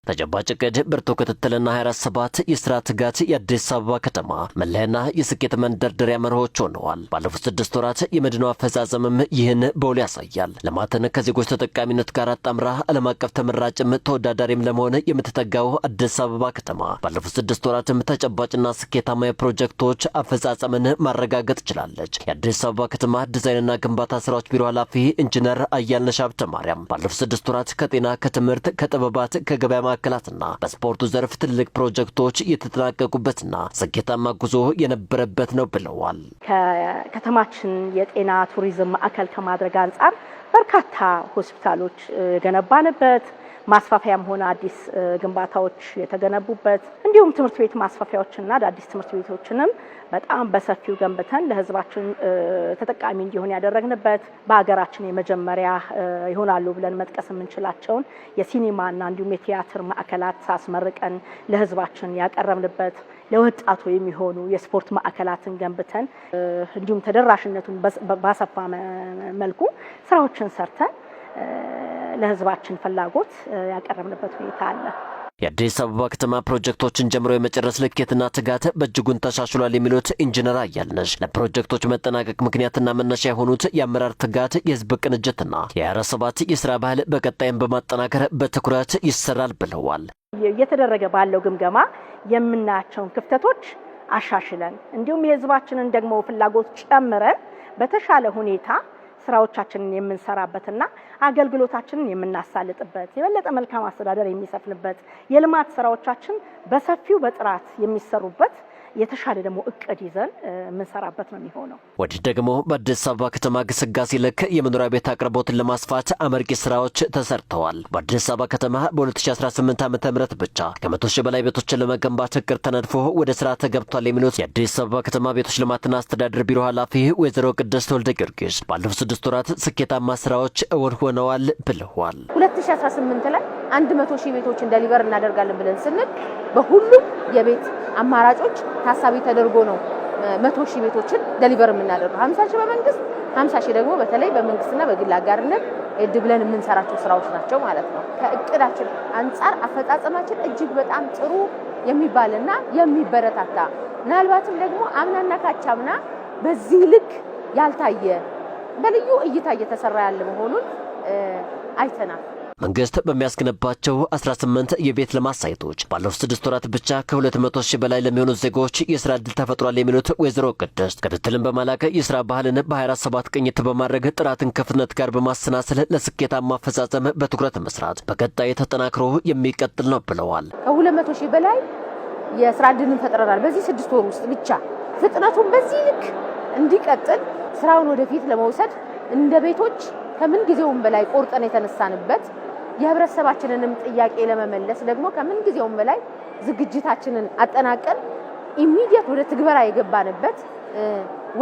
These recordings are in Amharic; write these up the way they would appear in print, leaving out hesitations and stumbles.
ተጨባጭ ዕቅድ ብርቱ ክትትልና 24/7 የሥራ ትጋት የአዲስ አበባ ከተማ መለያና የስኬት መንደርደሪያ መርሆች ሆነዋል። ባለፉት 6 ወራት የመዲናዋ አፈጻጸምም ይህን በውል ያሳያል። ልማትን ከዜጎች ተጠቃሚነት ጋር አጣምራ ዓለም አቀፍ ተመራጭም ተወዳዳሪም ለመሆን የምትተጋው አዲስ አበባ ከተማ ባለፉት 6 ወራትም ተጨባጭና ስኬታማ የፕሮጀክቶች አፈጻጸምን ማረጋገጥ ችላለች። የአዲስ አበባ ከተማ ዲዛይንና ግንባታ ስራዎች ቢሮ ኃላፊ ኢንጂነር አያልነሽ ሀብተማርያም ባለፉት 6 ወራት ከጤና፣ ከትምህርት፣ ከጥበባት፣ ከገበያ ማዕከላትና በስፖርቱ ዘርፍ ትልቅ ፕሮጀክቶች የተጠናቀቁበትና ስኬታማ ጉዞ የነበረበት ነው ብለዋል። ከከተማችን የጤና ቱሪዝም ማዕከል ከማድረግ አንጻር በርካታ ሆስፒታሎች ገነባንበት፣ ማስፋፊያም ሆነ አዲስ ግንባታዎች የተገነቡበት እንዲሁም ትምህርት ቤት ማስፋፊያዎችና አዲስ ትምህርት ቤቶችንም በጣም በሰፊው ገንብተን ለሕዝባችን ተጠቃሚ እንዲሆን ያደረግንበት በአገራችን የመጀመሪያ ይሆናሉ ብለን መጥቀስ የምንችላቸውን የሲኒማና እንዲሁም የቲያትር ማዕከላት አስመርቀን ለሕዝባችን ያቀረብንበት ለወጣቱ የሚሆኑ የስፖርት ማዕከላትን ገንብተን እንዲሁም ተደራሽነቱን ባሰፋ መልኩ ስራዎችን ሰርተን ለሕዝባችን ፍላጎት ያቀረብንበት ሁኔታ አለ። የአዲስ አበባ ከተማ ፕሮጀክቶችን ጀምሮ የመጨረስ ልኬትና ትጋት በእጅጉን ተሻሽሏል የሚሉት ኢንጂነር አያልነሽ ለፕሮጀክቶች መጠናቀቅ ምክንያትና መነሻ የሆኑት የአመራር ትጋት፣ የህዝብ ቅንጅትና የ24/7 የስራ ባህል በቀጣይም በማጠናከር በትኩረት ይሰራል ብለዋል። እየተደረገ ባለው ግምገማ የምናያቸውን ክፍተቶች አሻሽለን እንዲሁም የህዝባችንን ደግሞ ፍላጎት ጨምረን በተሻለ ሁኔታ ስራዎቻችንን የምንሰራበትና አገልግሎታችንን የምናሳልጥበት የበለጠ መልካም አስተዳደር የሚሰፍንበት የልማት ስራዎቻችን በሰፊው በጥራት የሚሰሩበት የተሻለ ደግሞ እቅድ ይዘን የምንሰራበት ነው የሚሆነው። ወዲህ ደግሞ በአዲስ አበባ ከተማ ግስጋሴ ልክ የመኖሪያ ቤት አቅርቦትን ለማስፋት አመርቂ ስራዎች ተሰርተዋል። በአዲስ አበባ ከተማ በ2018 ዓ.ም ብቻ ከ100 ሺህ በላይ ቤቶችን ለመገንባት እቅድ ተነድፎ ወደ ስራ ተገብቷል የሚሉት የአዲስ አበባ ከተማ ቤቶች ልማትና አስተዳደር ቢሮ ኃላፊ ወይዘሮ ቅድስት ወልደ ጊዮርጊስ ባለፉት 6 ወራት ስኬታማ ስራዎች እውን ሆነዋል ብለዋል። 2018 ላይ 100 ሺህ ቤቶችን ዴሊቨር እናደርጋለን ብለን ስንል በሁሉም የቤት አማራጮች ታሳቢ ተደርጎ ነው 100 ሺህ ቤቶችን ዴሊቨር የምናደርገው። 50 ሺህ በመንግስት 50 ሺህ ደግሞ በተለይ በመንግስትና በግል አጋርነት ብለን የምንሰራቸው ስራዎች ናቸው ማለት ነው። ከእቅዳችን አንጻር አፈጻጸማችን እጅግ በጣም ጥሩ የሚባልና የሚበረታታ ምናልባትም ደግሞ አምናና ካቻምና በዚህ ልክ ያልታየ በልዩ እይታ እየተሰራ ያለ መሆኑን አይተናል። መንግስት በሚያስገነባቸው 18 የቤት ልማት ሳይቶች ባለፉት 6 ወራት ብቻ ከ200 ሺህ በላይ ለሚሆኑ ዜጎች የስራ ዕድል ተፈጥሯል የሚሉት ወይዘሮ ቅድስት ክትትልን በማላቅ የስራ ባህልን በ24/7 ቅኝት በማድረግ ጥራትን ከፍጥነት ጋር በማሰናሰል ለስኬታማ አፈጻጸም በትኩረት መስራት በቀጣይ ተጠናክሮ የሚቀጥል ነው ብለዋል። ከ200 ሺህ በላይ የስራ ዕድልን ፈጥረናል በዚህ 6 ወር ውስጥ ብቻ። ፍጥነቱን በዚህ ልክ እንዲቀጥል ስራውን ወደፊት ለመውሰድ እንደ ቤቶች ከምን ጊዜውም በላይ ቆርጠን የተነሳንበት የህብረተሰባችንንም ጥያቄ ለመመለስ ደግሞ ከምን ጊዜውም በላይ ዝግጅታችንን አጠናቀን ኢሚዲየት ወደ ትግበራ የገባንበት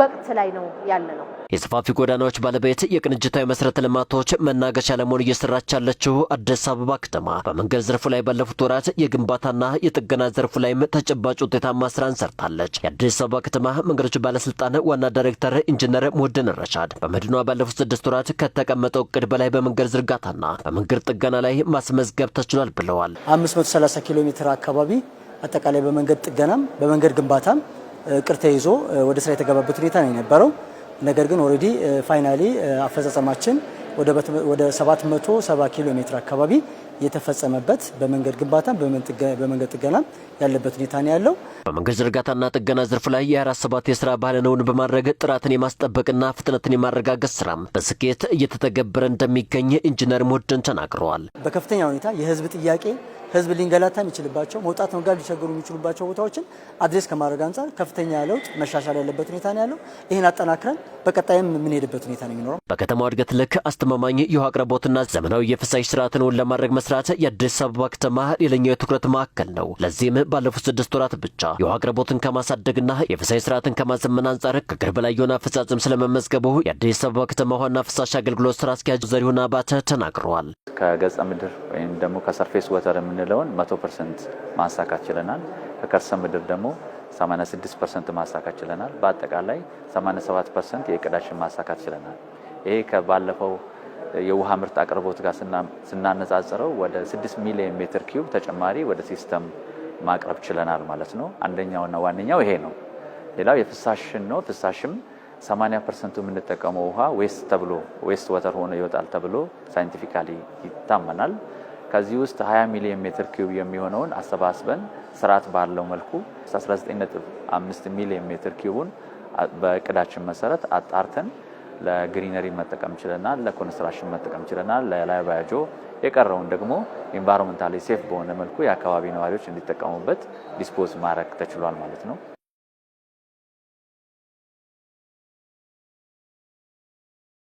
ወቅት ላይ ነው ያለነው። የሰፋፊ ጎዳናዎች ባለቤት የቅንጅታዊ መሰረተ ልማቶች መናገሻ ለመሆን እየሰራች ያለችው አዲስ አበባ ከተማ በመንገድ ዘርፉ ላይ ባለፉት ወራት የግንባታና የጥገና ዘርፉ ላይም ተጨባጭ ውጤታማ ስራን ሰርታለች። የአዲስ አበባ ከተማ መንገዶች ባለስልጣን ዋና ዳይሬክተር ኢንጂነር ሙህድን ረሻድ በመዲናዋ ባለፉት 6 ወራት ከተቀመጠው እቅድ በላይ በመንገድ ዝርጋታና በመንገድ ጥገና ላይ ማስመዝገብ ተችሏል ብለዋል። 530 ኪሎ ሜትር አካባቢ አጠቃላይ በመንገድ ጥገናም በመንገድ ግንባታም እቅድ ተይዞ ወደ ስራ የተገባበት ሁኔታ ነው የነበረው። ነገር ግን ኦሬዲ ፋይናሊ አፈጻጸማችን ወደ 770 ኪሎ ሜትር አካባቢ የተፈጸመበት በመንገድ ግንባታ በመንገድ ጥገና ያለበት ሁኔታ ነው ያለው። በመንገድ ዝርጋታና ጥገና ዘርፍ ላይ የ24/7 የስራ ባህልን በማድረግ ጥራትን የማስጠበቅና ፍጥነትን የማረጋገጥ ስራም በስኬት እየተተገበረ እንደሚገኝ ኢንጂነር ሙህድን ተናግረዋል። በከፍተኛ ሁኔታ የህዝብ ጥያቄ ህዝብ ሊንገላታ የሚችልባቸው መውጣት መግባት ሊቸገሩ የሚችሉባቸው ቦታዎችን አድሬስ ከማድረግ አንጻር ከፍተኛ ለውጥ መሻሻል ያለበት ሁኔታ ነው ያለው። ይህን አጠናክረን በቀጣይም የምንሄድበት ሁኔታ ነው የሚኖረው። በከተማው እድገት ልክ አስተማማኝ የውሃ አቅርቦትና ዘመናዊ የፍሳሽ ስርዓትን ለማድረግ መስራት የአዲስ አበባ ከተማ ሌላኛው የትኩረት ማዕከል ነው። ለዚህም ባለፉት 6 ወራት ብቻ የውሃ አቅርቦትን ከማሳደግና የፍሳሽ ስርዓትን ከማዘመን አንጻር ከቅርብ በላይ የሆነ አፈጻጸም ስለመመዝገቡ የአዲስ አበባ ከተማ ዋና ፍሳሽ አገልግሎት ስራ አስኪያጅ ዘሪሁን አባተ ተናግረዋል። ከገጸ ምድር ወይም ደግሞ ከሰርፌስ ወተር የምንለውን 100% ማሳካት ችለናል። ከከርሰ ምድር ደግሞ 86% ማሳካት ችለናል። በአጠቃላይ 87% የእቅዳችን ማሳካት ችለናል። ይሄ ከባለፈው የውሃ ምርት አቅርቦት ጋር ስናነጻጽረው ወደ 6 ሚሊዮን ሜትር ኪዩብ ተጨማሪ ወደ ሲስተም ማቅረብ ችለናል ማለት ነው። አንደኛውና ዋነኛው ይሄ ነው። ሌላው የፍሳሽን ነው። ፍሳሽም 80% የምንጠቀመው ውሃ ዌስት ወተር ሆኖ ይወጣል ተብሎ ሳይንቲፊካሊ ይታመናል። ከዚህ ውስጥ 20 ሚሊዮን ሜትር ኪዩብ የሚሆነውን አሰባስበን ስርዓት ባለው መልኩ 19.5 ሚሊዮን ሜትር ኪዩብን በእቅዳችን መሰረት አጣርተን ለግሪነሪ መጠቀም ችለናል፣ ለኮንስትራክሽን መጠቀም ችለናል፣ ለላይባጆ የቀረውን ደግሞ ኢንቫይሮንመንታሊ ሴፍ በሆነ መልኩ የአካባቢ ነዋሪዎች እንዲጠቀሙበት ዲስፖዝ ማድረግ ተችሏል ማለት ነው።